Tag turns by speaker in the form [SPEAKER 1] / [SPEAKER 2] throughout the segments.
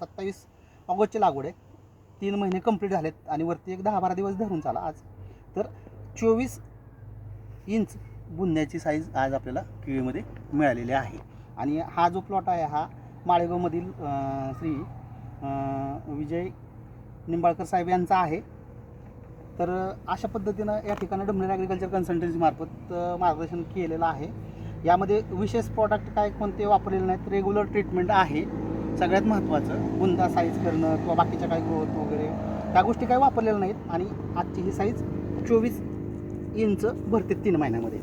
[SPEAKER 1] 27 ऑगस्टची लागवड आहे. 3 महिने कंप्लीट झालेत आणि वरती एक 10-12 दिवस धरून चाला आज. तर 24 इंच बुंद्याची साईज आज आपल्याला केळीमध्ये मिळालेली आहे. आणि हा जो प्लॉट आहे हा माळेगावमधील श्री विजय निंबाळकर साहेब यांचा आहे. तर अशा पद्धतीनं या ठिकाणी डमनेर ॲग्रिकल्चर कन्सल्टन्सी मार्फत मार्गदर्शन केलेलं आहे. यामध्ये विशेष प्रॉडक्ट काय कोणते वापरलेले नाहीत. रेग्युलर ट्रीटमेंट आहे. सगळ्यात महत्त्वाचं बुंदा साईज करणं किंवा बाकीच्या काही ग्रोथ वगैरे त्या गोष्टी काही वापरलेल्या नाहीत. आणि आजची ही साईज 24 इंच भरते 3 महिन्यामध्ये.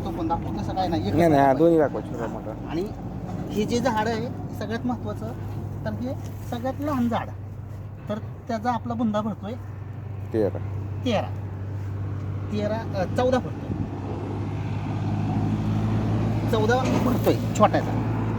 [SPEAKER 1] तो पण दाखवतो तसं काय नाही.
[SPEAKER 2] दोन्ही दाखवा.
[SPEAKER 1] आणि हे जे झाड आहे सगळ्यात महत्त्वाचं तर हे सगळ्यात लहान झाड तर त्याचा आपला बुंदा भरतोय 14 भरतोय 14 भरतोय छोट्याचा.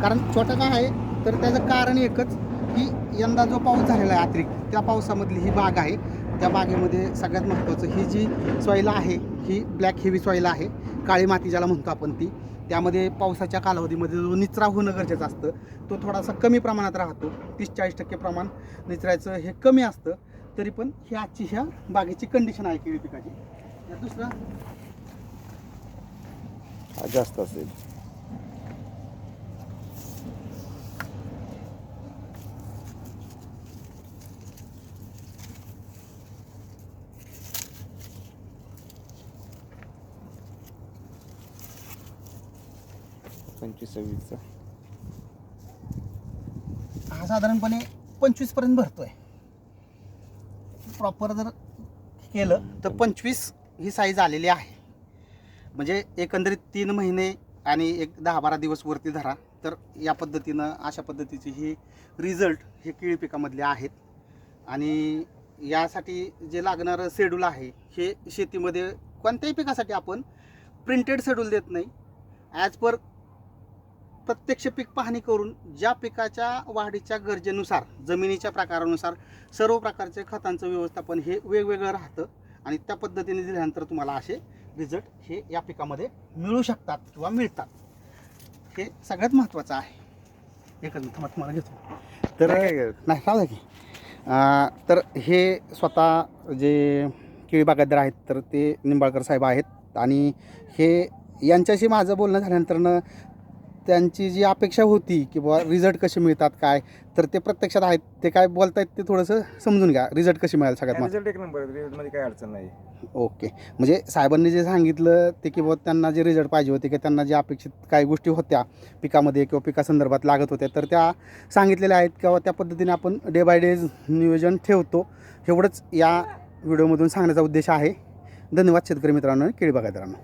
[SPEAKER 1] कारण छोटा काय आहे तर त्याचं कारण एकच की यंदा जो पाऊस झालेला आहे अतिरिक्त त्या पावसामधली ही बाग आहे. त्या बागेमध्ये सगळ्यात महत्त्वाचं ही जी सॉईल आहे ही ब्लॅक हेवी सॉईल आहे. काळी माती ज्याला म्हणतो आपण ती. त्यामध्ये पावसाच्या कालावधीमध्ये जो निचरा होणं गरजेचं असतं तो थोडासा कमी प्रमाणात राहतो. 30-40% प्रमाण निचरायचं हे कमी असतं. तरी पण ही आजची ह्या बागेची कंडिशन आहे केळी पिकाची. दुसरा
[SPEAKER 2] जास्त असेल.
[SPEAKER 1] हा साधारणपणे 25 पर्यंत भरतोय. प्रॉपर जर केलं तर 25 ही साईज आलेली आहे. म्हणजे एकंदरीत 3 महिने आणि एक 10-12 दिवस वरती धरा तर या पद्धतीनं अशा पद्धतीचे ही रिझल्ट हे केळी पिकामधले आहेत. आणि यासाठी जे लागणारं शेड्यूल आहे हे शेतीमध्ये कोणत्याही पिकासाठी आपण प्रिंटेड शेड्यूल देत नाही. ॲज पर प्रत्यक्ष पीक पाहणी करून ज्या पिकाच्या वाढीच्या गरजेनुसार जमिनीच्या प्रकारानुसार सर्व प्रकारचे खतांचं व्यवस्थापन हे वेगवेगळं राहतं. आणि त्या पद्धतीने दिल्यानंतर तुम्हाला असे रिझल्ट हे या पिकामध्ये मिळू शकतात किंवा मिळतात. हे सगळ्यात महत्त्वाचं आहे. एकच तुम्हाला घेतो तर नाही राहू की. तर हे स्वतः जे केळी बागायतदार आहेत तर ते निंबाळकर साहेब आहेत. आणि हे यांच्याशी माझं बोलणं झाल्यानंतरनं त्यांची जी अपेक्षा होती की बाबा रिझल्ट कसे मिळतात काय तर ते प्रत्यक्षात आहेत. ते काय बोलतायत ते थोडंसं समजून घ्या. रिझल्ट कसे मिळाले सगळ्यात
[SPEAKER 2] रिझल्ट एक नंबर. रिझल्टमध्ये काही अडचण नाही.
[SPEAKER 1] ओके. म्हणजे साहेबांनी जे सांगितलं ते की बाबा त्यांना जे रिझल्ट पाहिजे होते की त्यांना जे अपेक्षित काही गोष्टी होत्या पिकामध्ये किंवा पिकासंदर्भात लागत होत्या तर त्या सांगितलेल्या आहेत किंवा त्या पद्धतीने आपण डे बाय डे नियोजन ठेवतो. एवढंच या व्हिडिओमधून सांगण्याचा उद्देश आहे. धन्यवाद शेतकरी मित्रांनो, केळी बागायतदारांनो.